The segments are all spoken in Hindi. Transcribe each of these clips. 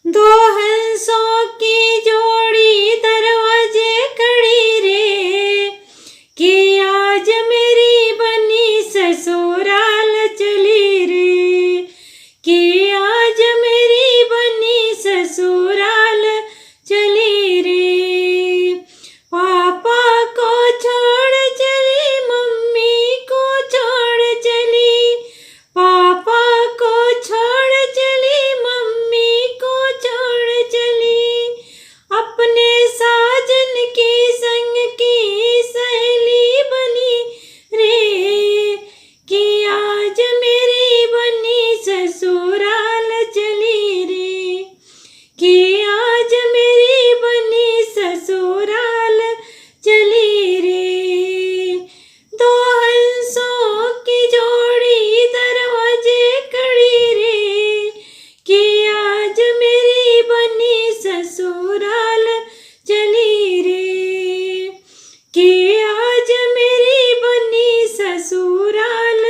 दो हंसों की जोड़ी दरवाजे खड़ी रे, कि आज मेरी बनी ससुराल चली रे, कि आज मेरी बनी ससुराल चली रे। पापा को छोड़ चली, मम्मी को छोड़ चली, पापा को छोड़ चली, मम्मी को छोड़ चली, अपने साजन की संग की सहेली बनी रे, कि आज मेरी बनी ससुराल चली रे, कि आज मेरी बनी ससुराल चली रे। दो हंसों की जोड़ी दरवाजे खड़ी रे, कि आज मेरी बनी ससुराल चली रे, कि आज मेरी बनी ससुराल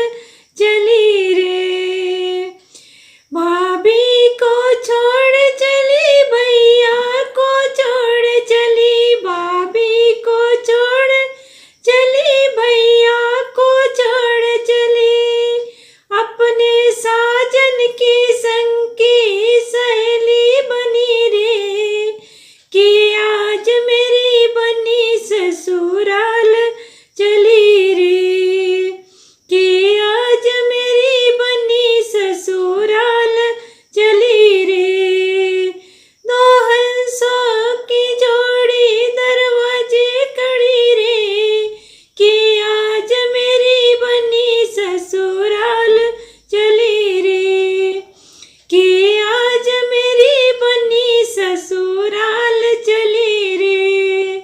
चली रे। भाभी को छोड़ चली, भैया को छोड़ चली, भाभी को छोड़ चली, भैया को छोड़ चली, अपने साजन की संग की सहेली बनी रे, कि आज मेरी बनी ससुराल चली रे, कि आज मेरी बनी ससुराल चली रे। दो हंसों की जोड़ी दरवाजे खड़ी रे, कि आज मेरी बनी ससुराल चली रे, कि आज मेरी बनी ससुराल चली रे।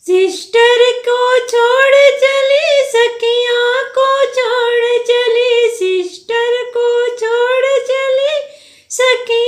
सिस्टर को छोड़ चली, सखियाँ को छोड़ चली, सिस्टर को छोड़ चली, सखियाँ